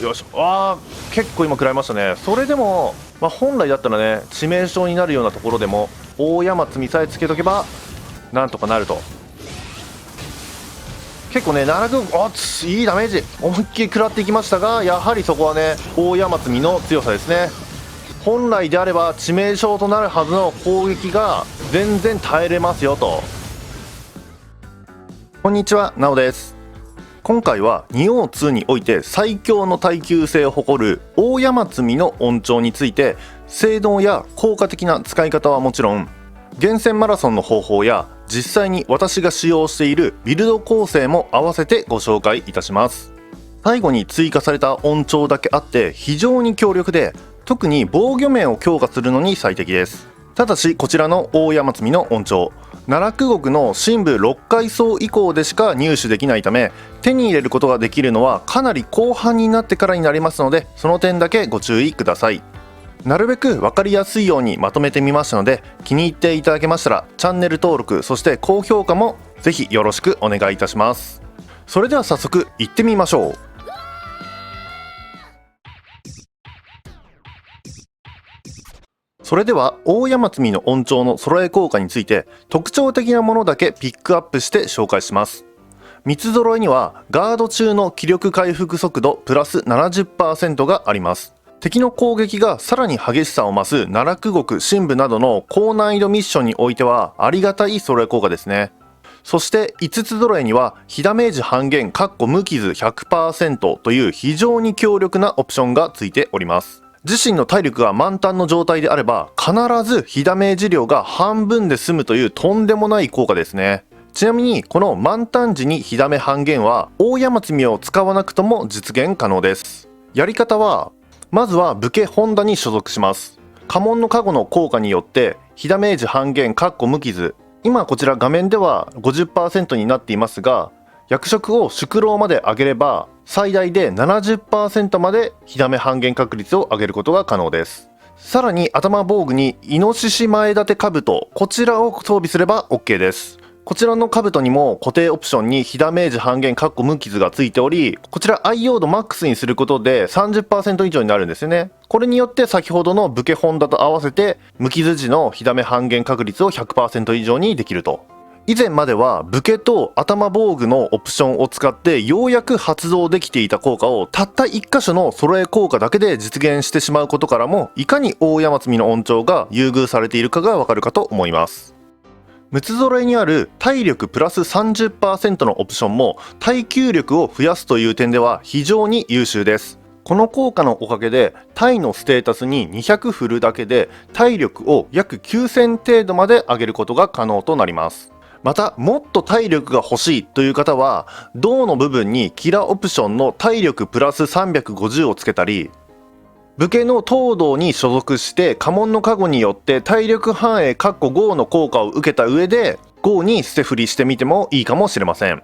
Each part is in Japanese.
よし、結構今食らいましたね。それでも、本来だったらね、致命傷になるようなところでも大山積みさえつけとけばなんとかなると。結構ね、いいダメージ思いっきり食らっていきましたが、やはりそこはね、大山積みの強さですね。本来であれば致命傷となるはずの攻撃が全然耐えれますよと。こんにちは、なおです。今回は仁王2において最強の耐久性を誇る大山積みの音調について、性能や効果的な使い方はもちろん、厳選マラソンの方法や実際に私が使用しているビルド構成も合わせてご紹介いたします。最後に追加された音調だけあって非常に強力で、特に防御面を強化するのに最適です。ただしこちらの大山積みの音調、奈落国の深部6階層以降でしか入手できないため、手に入れることができるのはかなり後半になってからになりますので、その点だけご注意ください。なるべく分かりやすいようにまとめてみましたので、気に入っていただけましたらチャンネル登録、そして高評価もぜひよろしくお願いいたします。それでは早速行ってみましょう。それでは大山積みの音調の揃え効果について特徴的なものだけピックアップして紹介します。三つ揃えにはガード中の気力回復速度プラス 70% があります。敵の攻撃がさらに激しさを増す奈落国深部などの高難易度ミッションにおいてはありがたい揃え効果ですね。そして5つ揃えには被ダメージ半減無傷 100% という非常に強力なオプションがついております。自身の体力が満タンの状態であれば必ず被ダメージ量が半分で済むというとんでもない効果ですね。ちなみにこの満タン時に被ダメ半減は大山積みを使わなくとも実現可能です。やり方は、まずは武家本田に所属します。家紋の加護の効果によって被ダメージ半減無傷、今こちら画面では 50% になっていますが、役職を宿老まで上げれば最大で 70% まで被ダメ半減確率を上げることが可能です。さらに頭防具にイノシシ前立て兜、こちらを装備すれば OK です。こちらの兜にも固定オプションに被ダメージ半減無傷がついており、こちら愛用度マックスにすることで 30% 以上になるんですよね。これによって先ほどの武家本田と合わせて無傷時の被ダメ半減確率を 100% 以上にできると。以前までは武家と頭防具のオプションを使ってようやく発動できていた効果をたった1箇所の揃え効果だけで実現してしまうことからも、いかに大山積みの音調が優遇されているかがわかるかと思います。6つ揃えにある体力プラス 30% のオプションも耐久力を増やすという点では非常に優秀です。この効果のおかげで体のステータスに200振るだけで体力を約9000程度まで上げることが可能となります。またもっと体力が欲しいという方は胴の部分にキラオプションの体力プラス350をつけたり、武家の東堂に所属して家紋の加護によって体力反映5の効果を受けた上で5に捨て振りしてみてもいいかもしれません。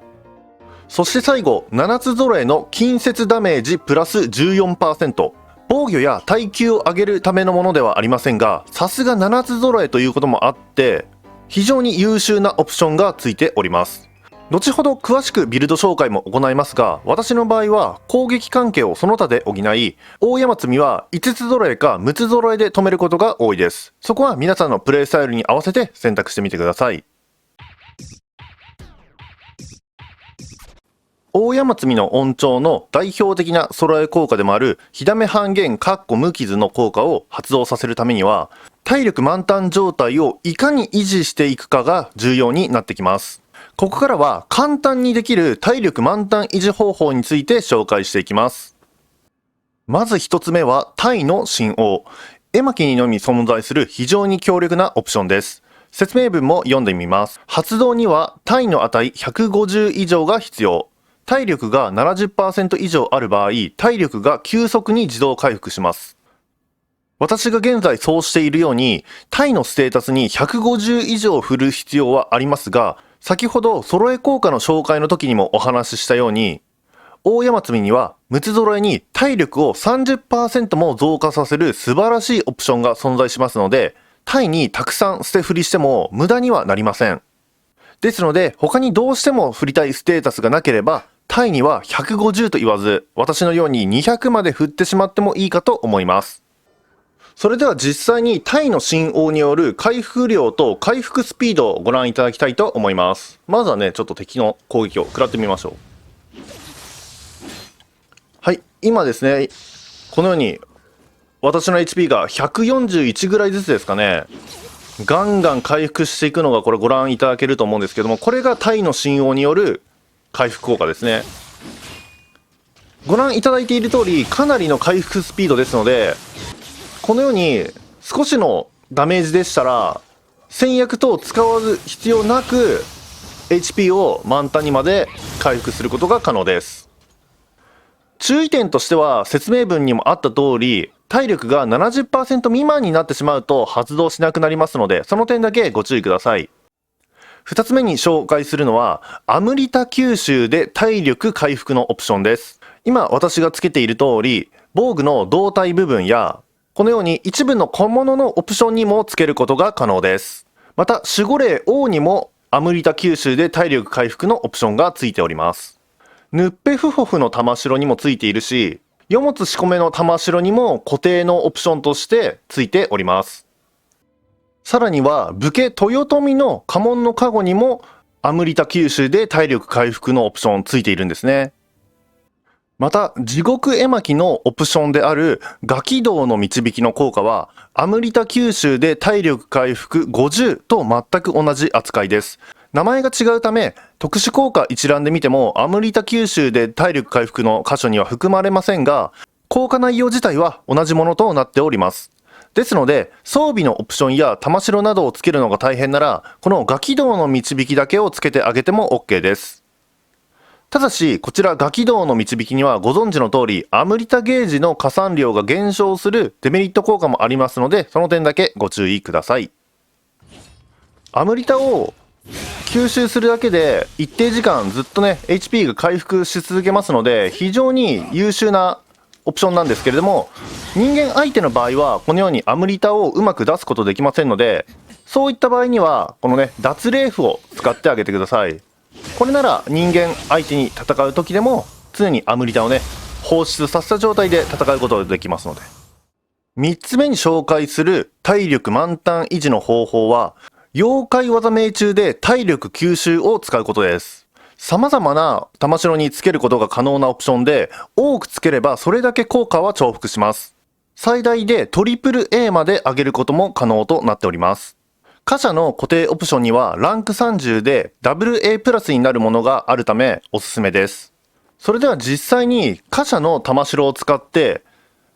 そして最後、7つ揃えの近接ダメージプラス 14%、 防御や耐久を上げるためのものではありませんが、さすが7つ揃えということもあって非常に優秀なオプションがついております。後ほど詳しくビルド紹介も行いますが、私の場合は攻撃関係をその他で補い、大山積みは5つ揃えか6つ揃えで止めることが多いです。そこは皆さんのプレイスタイルに合わせて選択してみてください。大山積みの音調の代表的な揃え効果でもある被ダメ半減無傷の効果を発動させるためには、体力満タン状態をいかに維持していくかが重要になってきます。ここからは簡単にできる体力満タン維持方法について紹介していきます。まず一つ目は体の神王。絵巻にのみ存在する非常に強力なオプションです。説明文も読んでみます。発動には体の値150以上が必要。体力が 70% 以上ある場合、体力が急速に自動回復します。私が現在そうしているように、体のステータスに150以上振る必要はありますが、先ほど揃え効果の紹介の時にもお話ししたように、大山積みには6つ揃えに体力を 30% も増加させる素晴らしいオプションが存在しますので、体にたくさん捨て振りしても無駄にはなりません。ですので他にどうしても振りたいステータスがなければ、タイには150と言わず、私のように200まで振ってしまってもいいかと思います。それでは実際にタイの新王による回復量と回復スピードをご覧いただきたいと思います。まずはね、ちょっと敵の攻撃を食らってみましょう。はい、今ですね、このように私の HP が141ぐらいずつですかね、ガンガン回復していくのがこれご覧いただけると思うんですけども、これがタイの新王による回復効果ですね。ご覧いただいている通り、かなりの回復スピードですので、このように少しのダメージでしたら戦薬等を使わず必要なく HP を満タンにまで回復することが可能です。注意点としては、説明文にもあった通り、体力が 70% 未満になってしまうと発動しなくなりますので、その点だけご注意ください。2つ目に紹介するのはアムリタ吸収で体力回復のオプションです。今私がつけている通り、防具の胴体部分やこのように一部の小物のオプションにもつけることが可能です。また守護霊王にもアムリタ吸収で体力回復のオプションがついております。ヌッペフホフの玉城にもついているし、ヨモツ仕込めの玉城にも固定のオプションとしてついております。さらには武家豊臣の家紋のカゴにもアムリタ吸収で体力回復のオプションついているんですね。また地獄絵巻のオプションであるガキ道の導きの効果はアムリタ吸収で体力回復50と全く同じ扱いです。名前が違うため特殊効果一覧で見てもアムリタ吸収で体力回復の箇所には含まれませんが、効果内容自体は同じものとなっております。ですので装備のオプションや玉城などをつけるのが大変なら、このガキ道の導きだけをつけてあげても OK です。ただしこちらガキ道の導きにはご存知の通りアムリタゲージの加算量が減少するデメリット効果もありますので、その点だけご注意ください。アムリタを吸収するだけで一定時間ずっとね HP が回復し続けますので、非常に優秀なオプションなんですけれども、人間相手の場合はこのようにアムリタをうまく出すことできませんので、そういった場合にはこのね脱霊符を使ってあげてください。これなら人間相手に戦う時でも常にアムリタをね放出させた状態で戦うことができますので。3つ目に紹介する体力満タン維持の方法は妖怪技命中で体力吸収を使うことです。様々な玉城につけることが可能なオプションで、多くつければそれだけ効果は重複します。最大でトリプル A まで上げることも可能となっております。貨車の固定オプションにはランク30でダブル A プラスになるものがあるためおすすめです。それでは実際に貨車の玉城を使って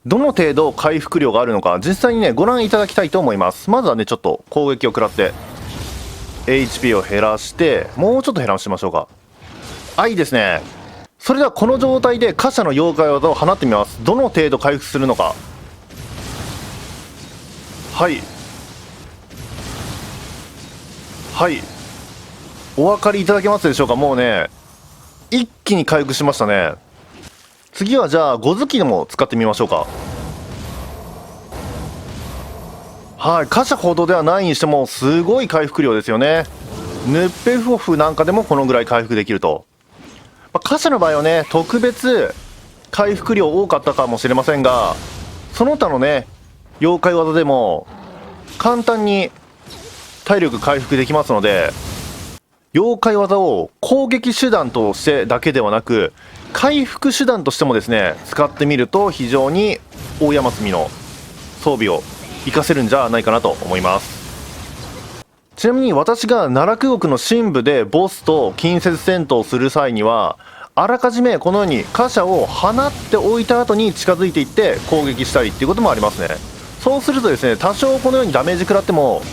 どの程度回復量があるのか実際にねご覧いただきたいと思います。まずはねちょっと攻撃を食らって HP を減らしてもうちょっと減らしましょうか。いいですね。それではこの状態で貨車の妖怪技を放ってみます。どの程度回復するのか。はいはい、お分かりいただけますでしょうか。もうね一気に回復しましたね。次はじゃあ5頭記も使ってみましょうか。はい、貨車ほどではないにしてもすごい回復量ですよね。ヌッペフォフなんかでもこのぐらい回復できると。貨車の場合はね特別回復量多かったかもしれませんが、その他のね妖怪技でも簡単に体力回復できますので、妖怪技を攻撃手段としてだけではなく回復手段としてもですね使ってみると非常に大山積の装備を活かせるんじゃないかなと思います。ちなみに私が奈落国の深部でボスと近接戦闘をする際にはあらかじめこのように貨車を放っておいた後に近づいていって攻撃したりっていうこともありますね。そうするとですね多少このようにダメージ食らっても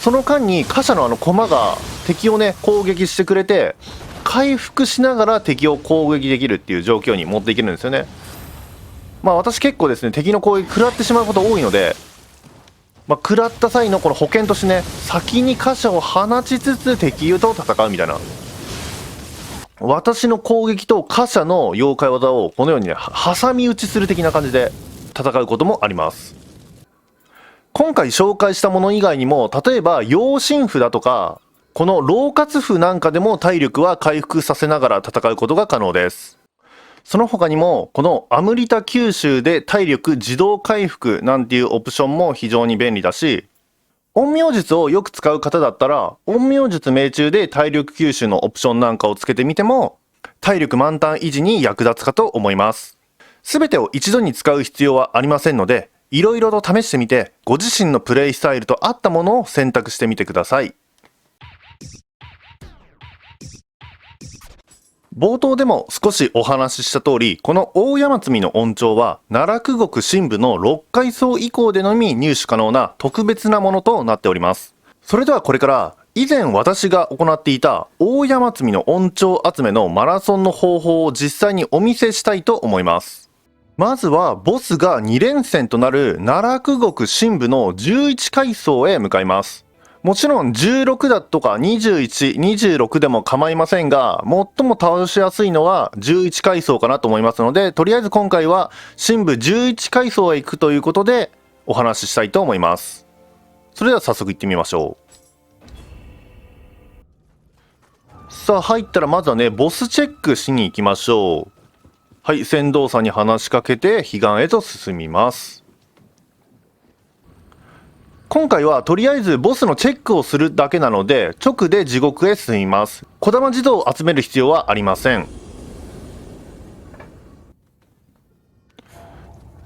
その間に貨車の駒が敵をね攻撃してくれて回復しながら敵を攻撃できるっていう状況に持っていけるんですよね。私結構ですね敵の攻撃食らってしまうこと多いので、食らった際のこの保険としてね先に貨車を放ちつつ敵と戦うみたいな、私の攻撃と貨車の妖怪技をこのようにね挟み撃ちする的な感じで戦うこともあります。今回紹介したもの以外にも例えば妖神符だとかこの老活符なんかでも体力は回復させながら戦うことが可能です。その他にも、このアムリタ吸収で体力自動回復なんていうオプションも非常に便利だし、陰陽術をよく使う方だったら、陰陽術命中で体力吸収のオプションなんかをつけてみても、体力満タン維持に役立つかと思います。すべてを一度に使う必要はありませんので、いろいろと試してみて、ご自身のプレイスタイルと合ったものを選択してみてください。冒頭でも少しお話しした通り、この大山積の恩寵は、奈落国神部の6階層以降でのみ入手可能な特別なものとなっております。それではこれから、以前私が行っていた大山積の恩寵集めのマラソンの方法を実際にお見せしたいと思います。まずはボスが2連戦となる奈落国神部の11階層へ向かいます。もちろん16だとか21、26でも構いませんが、最も倒しやすいのは11階層かなと思いますので、とりあえず今回は神部11階層へ行くということでお話ししたいと思います。それでは早速行ってみましょう。さあ入ったらまずはね、ボスチェックしに行きましょう。はい、船頭さんに話しかけて彼岸へと進みます。今回はとりあえずボスのチェックをするだけなので、直で地獄へ進みます。小玉地蔵を集める必要はありません。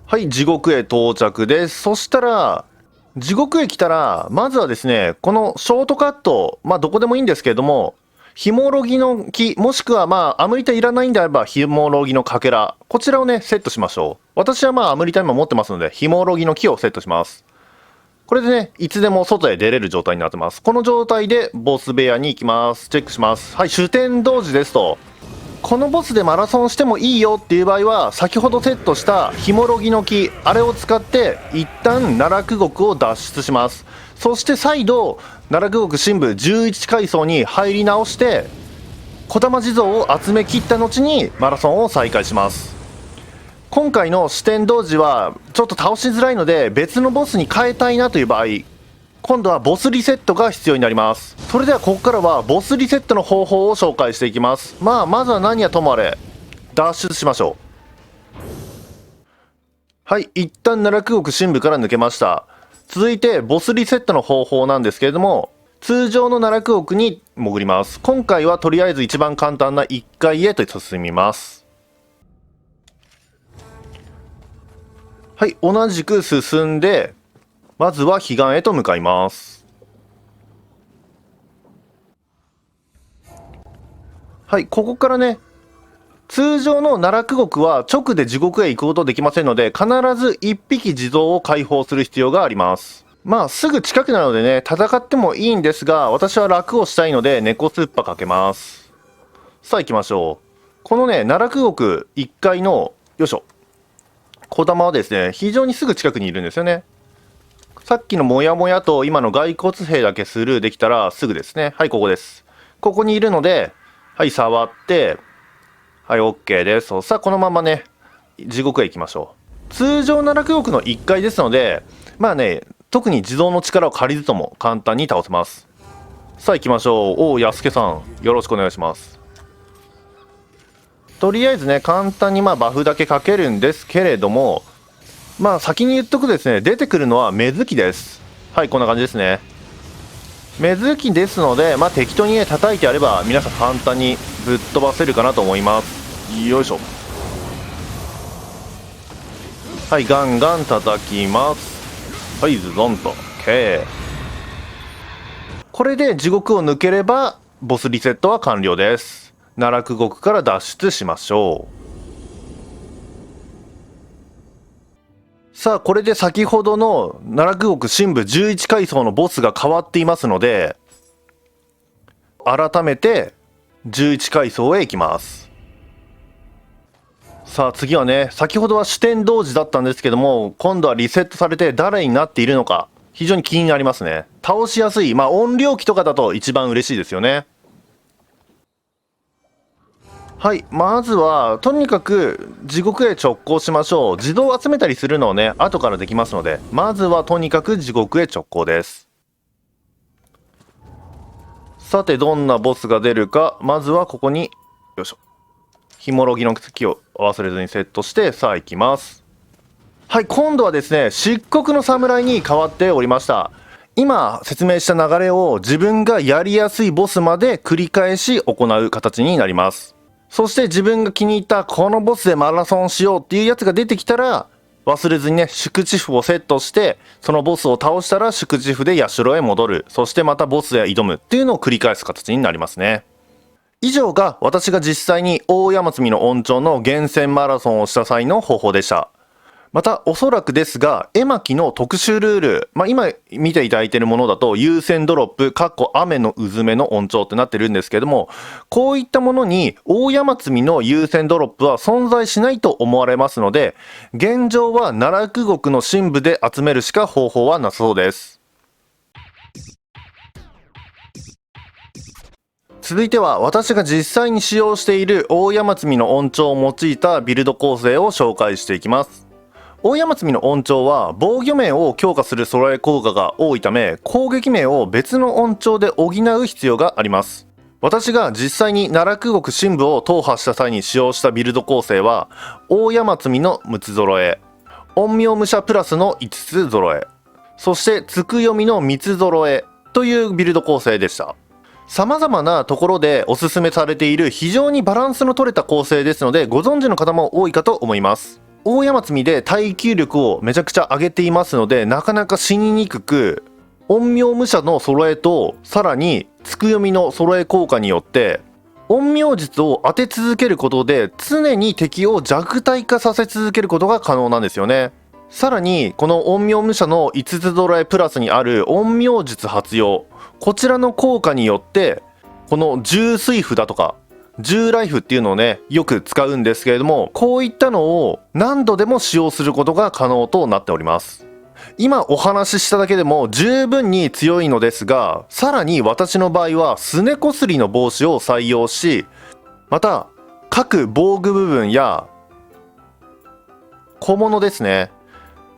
はい、地獄へ到着です。そしたら、地獄へ来たら、まずはですね、このショートカット、どこでもいいんですけれども、ヒモロギの木、もしくはアムリタいらないんであれば、ヒモロギのかけら、こちらをね、セットしましょう。私はアムリタ今持ってますので、ヒモロギの木をセットします。これでね、いつでも外へ出れる状態になってます。この状態でボス部屋に行きます。チェックします。はい、主典同時ですと。このボスでマラソンしてもいいよっていう場合は、先ほどセットしたヒモロギの木、あれを使って一旦奈落国を脱出します。そして再度、奈落国神部11階層に入り直して、小玉地蔵を集め切った後にマラソンを再開します。今回の四天童子はちょっと倒しづらいので、別のボスに変えたいなという場合、今度はボスリセットが必要になります。それではここからはボスリセットの方法を紹介していきます。まずは何やともあれ脱出しましょう。はい、一旦奈落国神部から抜けました。続いてボスリセットの方法なんですけれども、通常の奈落国に潜ります。今回はとりあえず一番簡単な1階へと進みます。はい、同じく進んで、まずは彼岸へと向かいます。はい、ここからね、通常の奈落国は直で地獄へ行くことできませんので、必ず1匹地蔵を解放する必要があります。すぐ近くなのでね、戦ってもいいんですが、私は楽をしたいので猫スッパかけます。さあ行きましょう。このね、奈落国1階の、よいしょ、小玉はですね、非常にすぐ近くにいるんですよね。さっきのモヤモヤと今の骸骨兵だけスルーできたらすぐですね。はい、ここです。ここにいるので、はい、触って、はい、OK です。さあ、このままね、地獄へ行きましょう。通常奈落国の1階ですので、特に地蔵の力を借りずとも簡単に倒せます。さあ、行きましょう。おお、安助さん、よろしくお願いします。とりあえずね、簡単にバフだけかけるんですけれども、先に言っとくとですね、出てくるのは目月です。はい、こんな感じですね。目月ですので、適当にね、叩いてやれば皆さん簡単にぶっ飛ばせるかなと思います。よいしょ。はい、ガンガン叩きます。はい、ズドンと OK。 これで地獄を抜ければボスリセットは完了です。奈落国から脱出しましょう。さあ、これで先ほどの奈落国神部11階層のボスが変わっていますので、改めて11階層へ行きます。さあ次はね、先ほどは四天童子だったんですけども、今度はリセットされて誰になっているのか、非常に気になりますね。倒しやすい、音量機とかだと一番嬉しいですよね。はい、まずはとにかく地獄へ直行しましょう。自動を集めたりするのをね、後からできますので、まずはとにかく地獄へ直行です。さてどんなボスが出るか、まずはここによいしょ、ひもろぎの木を忘れずにセットして、さあ行きます。はい、今度はですね、漆黒の侍に変わっておりました。今説明した流れを自分がやりやすいボスまで繰り返し行う形になります。そして自分が気に入ったこのボスでマラソンしようっていうやつが出てきたら、忘れずにね、祝辞符をセットして、そのボスを倒したら祝辞符で社へ戻る。そしてまたボスへ挑むっていうのを繰り返す形になりますね。以上が私が実際に大山積の恩寵の厳選マラソンをした際の方法でした。またおそらくですが、絵巻の特殊ルール、今見ていただいているものだと優先ドロップ雨のうずめの恩寵ってなってるんですけども、こういったものに大山積の優先ドロップは存在しないと思われますので、現状は奈落獄の神部で集めるしか方法はなさそうです。続いては私が実際に使用している大山積の恩寵を用いたビルド構成を紹介していきます。大山積の恩寵は防御面を強化する揃え効果が多いため、攻撃面を別の恩寵で補う必要があります。私が実際に奈落獄神部を踏破した際に使用したビルド構成は、大山積の6つ揃え、陰陽武者プラスの5つ揃え、そしてつくよみの3つ揃えというビルド構成でした。様々なところでおすすめされている非常にバランスの取れた構成ですので、ご存知の方も多いかと思います。大山積みで耐久力をめちゃくちゃ上げていますので、なかなか死ににくく、陰陽武者の揃えとさらにつくよみの揃え効果によって陰陽術を当て続けることで常に敵を弱体化させ続けることが可能なんですよね。さらにこの陰陽武者の5つ揃えプラスにある陰陽術発用、こちらの効果によってこの重水符だとか重ライフっていうのをね、よく使うんですけれども、こういったのを何度でも使用することが可能となっております。今お話ししただけでも十分に強いのですが、さらに私の場合はすねこすりの帽子を採用し、また各防具部分や小物ですね、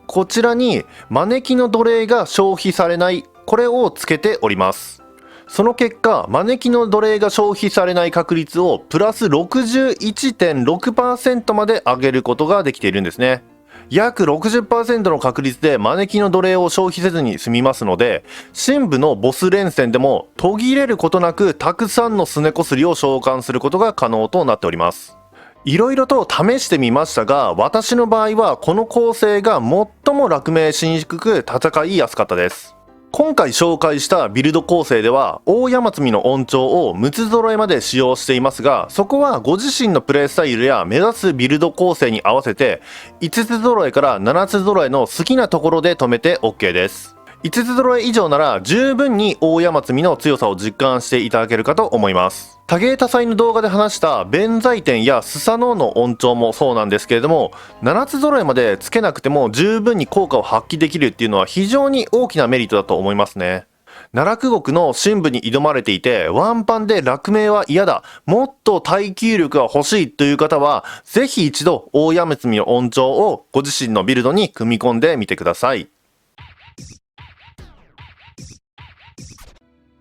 こちらに招きの奴隷が消費されない、これをつけております。その結果、招きの奴隷が消費されない確率をプラス 61.6% まで上げることができているんですね。約 60% の確率で招きの奴隷を消費せずに済みますので、神部のボス連戦でも途切れることなくたくさんのすねこすりを召喚することが可能となっております。いろいろと試してみましたが、私の場合はこの構成が最も落命しにくく戦いやすかったです。今回紹介したビルド構成では大山積の恩寵を6つ揃えまで使用していますが、そこはご自身のプレイスタイルや目指すビルド構成に合わせて5つ揃えから7つ揃えの好きなところで止めて OK です。5つ揃え以上なら十分に大山積の強さを実感していただけるかと思います。多芸多彩の動画で話した弁財天やスサノオの恩寵もそうなんですけれども、7つ揃えまでつけなくても十分に効果を発揮できるっていうのは非常に大きなメリットだと思いますね。奈落獄の神部に挑まれていてワンパンで落命は嫌だ、もっと耐久力が欲しいという方はぜひ一度大山積の恩寵をご自身のビルドに組み込んでみてください。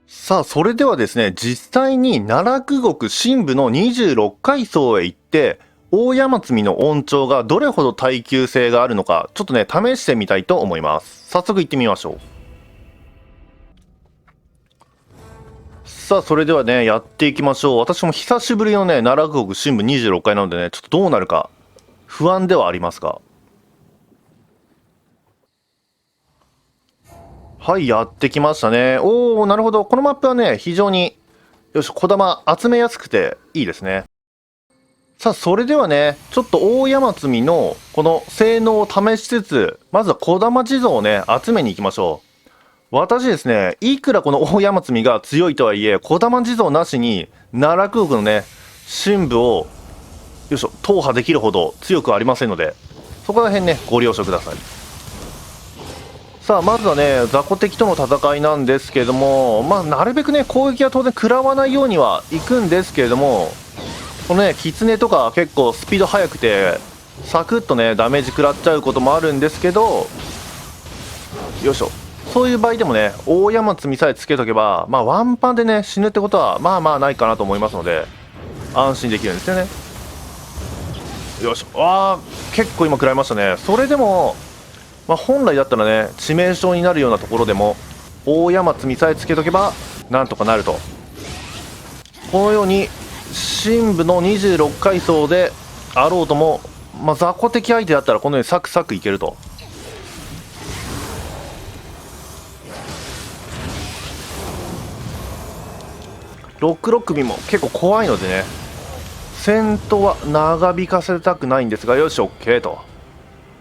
さあそれではですね、実際に奈落獄神部の26階層へ行って大山積の恩寵がどれほど耐久性があるのか、ちょっとね試してみたいと思います。早速行ってみましょう。さあそれではねやっていきましょう。私も久しぶりのね奈落獄神部26階なのでね、ちょっとどうなるか不安ではありますが、はい、やってきましたね。おお、なるほど。このマップはね非常によし小玉集めやすくていいですね。さあそれではね、ちょっと大山積みのこの性能を試しつつ、まずは小玉地蔵をね集めに行きましょう。私ですね、いくらこの大山積みが強いとはいえ小玉地蔵なしに奈落獄のね神部をよいしょ踏破できるほど強くありませんので、そこら辺ねご了承ください。さあまずはね雑魚敵との戦いなんですけれども、なるべくね攻撃は当然食らわないようにはいくんですけれども、このね狐とか結構スピード速くてサクッとねダメージ食らっちゃうこともあるんですけど、よいしょ、そういう場合でもね、大山積みさえつけとけば、まあワンパンでね、死ぬってことは、まあまあないかなと思いますので、安心できるんですよね。よし、結構今食らいましたね。それでも、まあ本来だったらね、致命傷になるようなところでも、大山積みさえつけとけば、なんとかなると。このように、深部の26階層であろうとも、まあ雑魚的相手だったらこのようにサクサクいけると。66首も結構怖いのでね、戦闘は長引かせたくないんですが、よし OK と。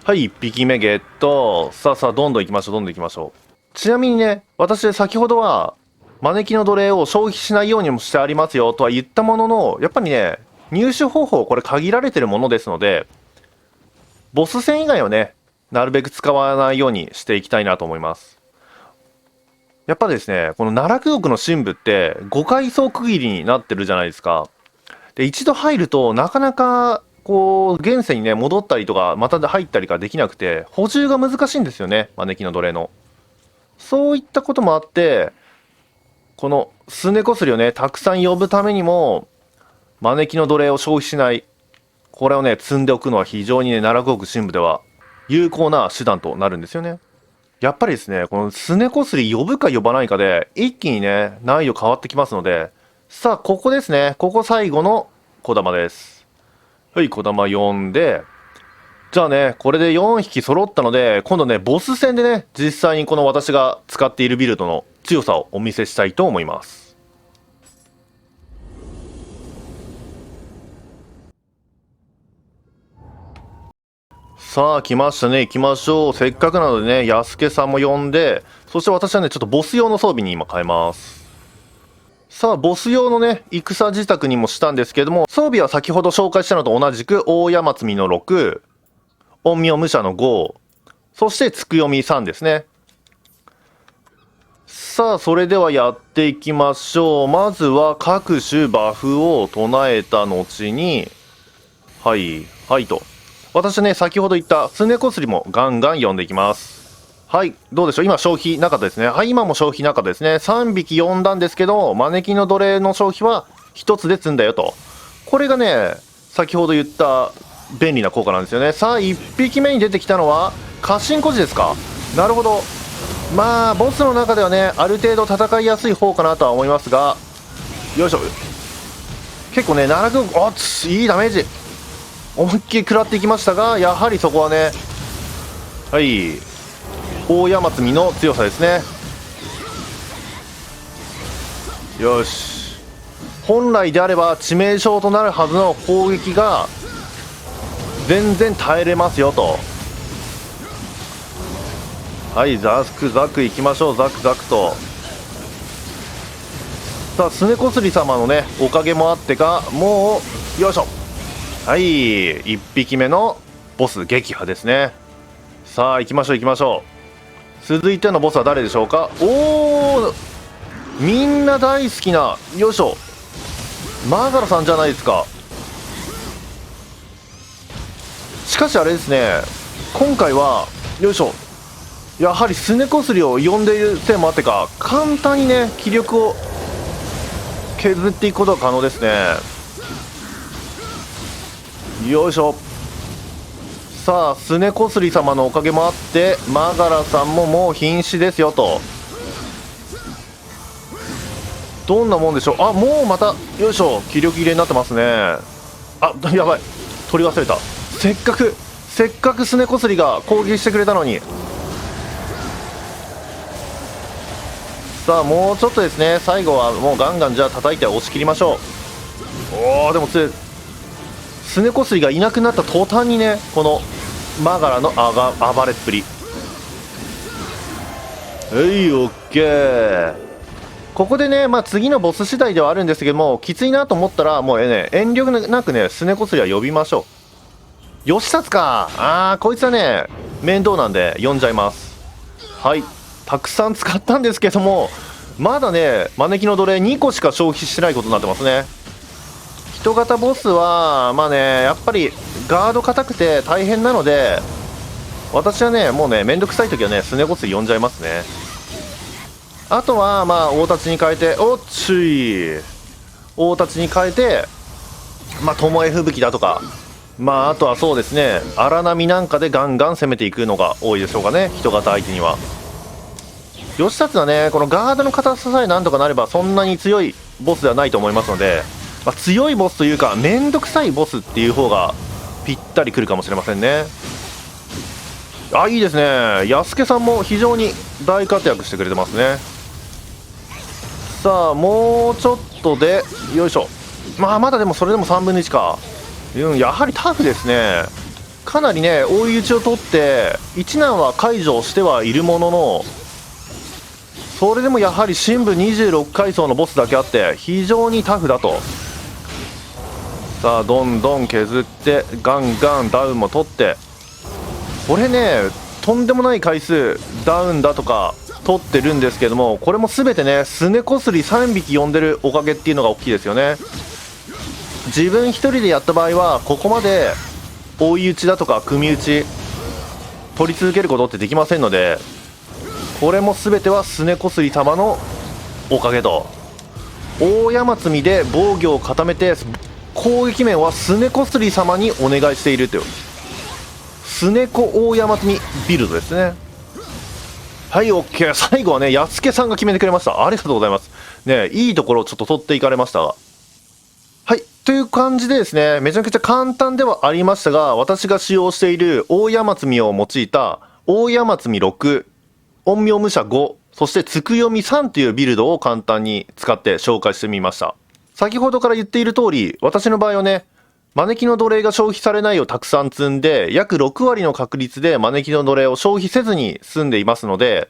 はい、1匹目ゲット。さあさあ、どんどん行きましょう、どんどん行きましょう。ちなみにね、私先ほどは招きの奴隷を消費しないようにもしてありますよとは言ったものの、やっぱりね、入手方法これ限られてるものですので、ボス戦以外はね、なるべく使わないようにしていきたいなと思います。やっぱですね、この奈落獄の深部って5階層区切りになってるじゃないですか。で、一度入るとなかなかこう現世にね戻ったりとかまた入ったりができなくて、補充が難しいんですよね、招きの奴隷の。そういったこともあって、このすねこすりをねたくさん呼ぶためにも招きの奴隷を消費しない、これをね積んでおくのは非常にね奈落獄深部では有効な手段となるんですよね。やっぱりですね、このすねこすり呼ぶか呼ばないかで一気にね難易度変わってきますので、さあここですね、ここ最後の小玉です。はい、小玉呼んで、じゃあねこれで4匹揃ったので、今度ねボス戦でね実際にこの私が使っているビルドの強さをお見せしたいと思います。さあ来ましたね、行きましょう。せっかくなのでね安家さんも呼んで、そして私はねちょっとボス用の装備に今変えます。さあボス用のね戦自宅にもしたんですけども、装備は先ほど紹介したのと同じく大山積みの6、陰陽武者の5、そしてつくよみ3ですね。さあそれではやっていきましょう。まずは各種バフを唱えた後に、はいはいと、私ね先ほど言ったすねこすりもガンガン呼んでいきます。はい、どうでしょう、今消費なかったですね。はい、今も消費なかったですね。3匹呼んだんですけど、招きの奴隷の消費は1つで済んだよと。これがね先ほど言った便利な効果なんですよね。さあ1匹目に出てきたのは家臣孤児ですか。なるほど。まあボスの中ではねある程度戦いやすい方かなとは思いますが、よいしょ、結構ね奈落獄、いいダメージ思いっきり食らっていきましたが、やはりそこはね、はい大山積みの強さですね。よし、本来であれば致命傷となるはずの攻撃が全然耐えれますよと。はい、ザクザクいきましょう、ザクザクと。さあすねこすり様のねおかげもあってか、もうよいしょ、はい1匹目のボス撃破ですね。さあ行きましょう行きましょう。続いてのボスは誰でしょうか。おお、みんな大好きな、よいしょ、マーガラさんじゃないですか。しかしあれですね、今回はよいしょ、やはりすねこすりを呼んでいるせいもあってか、簡単にね気力を削っていくことが可能ですね。よいしょ。さあすねこすり様のおかげもあってマガラさんももう瀕死ですよと。どんなもんでしょう。もうまたよいしょ、気力切れになってますね。やばい、取り忘れた。せっかくすねこすりが攻撃してくれたのに。さあもうちょっとですね、最後はもうガンガンじゃあ叩いて押し切りましょう。でも強い。すねこすりがいなくなった途端にね、このマガラの暴れっぷり。オッケー。ここでね、次のボス次第ではあるんですけども、きついなと思ったらもうね遠慮なくねすねこすりは呼びましょう。義達か。こいつはね面倒なんで呼んじゃいます。はい、たくさん使ったんですけども、まだね招きの奴隷2個しか消費してないことになってますね。人型ボスはやっぱりガード硬くて大変なので、私はねもうねめんどくさい時はねすねこすり呼んじゃいますね。あとはまあ大太刀に変えて、おっちい大太刀に変えて、まあ巴吹雪だとか、まああとはそうですね、荒波なんかでガンガン攻めていくのが多いでしょうかね、人型相手には。義達はね、このガードの硬ささえなんとかなればそんなに強いボスではないと思いますので、まあ、強いボスというかめんどくさいボスっていう方がぴったりくるかもしれませんね。あ、いいですね。安助さんも非常に大活躍してくれてますね。さあもうちょっとでよいしょ。まあまだでもそれでも3分の1か。やはりタフですね。かなりね追い打ちを取って一難は解除してはいるものの、それでもやはり深部26階層のボスだけあって非常にタフだと。さあどんどん削ってガンガンダウンも取って、これねとんでもない回数ダウンだとか取ってるんですけども、これも全てねスネコスリ3匹呼んでるおかげっていうのが大きいですよね。自分一人でやった場合はここまで追い打ちだとか組み打ち取り続けることってできませんので、これも全てはスネコスリ様のおかげと。大山積みで防御を固めて攻撃面はスネコスリ様にお願いしているというスネコ大山積みビルドですね。はい OK。 最後はね安助さんが決めてくれました。ありがとうございますね。いいところをちょっと取っていかれましたが、はいという感じでですね、めちゃくちゃ簡単ではありましたが、私が使用している大山積みを用いた大山積み6、陰陽武者5、そしてつくよみ3というビルドを簡単に使って紹介してみました。先ほどから言っている通り、私の場合はね、招きの奴隷が消費されないをたくさん積んで、約6割の確率で招きの奴隷を消費せずに済んでいますので、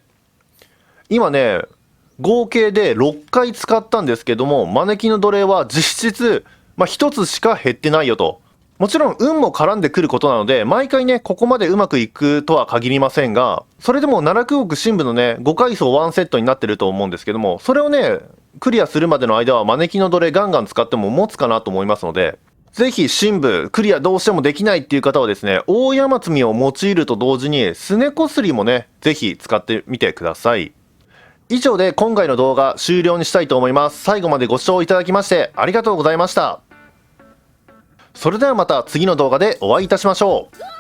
今ね、合計で6回使ったんですけども、招きの奴隷は実質、1つしか減ってないよと。もちろん運も絡んでくることなので、毎回ね、ここまでうまくいくとは限りませんが、それでも奈落国深部のね、5階層1セットになってると思うんですけども、それをね、クリアするまでの間は招きの奴隷ガンガン使っても持つかなと思いますので、ぜひ深部クリアどうしてもできないっていう方はですね、大山積みを用いると同時にスネコスリもね、ぜひ使ってみてください。以上で今回の動画終了にしたいと思います。最後までご視聴いただきましてありがとうございました。それではまた次の動画でお会いいたしましょう。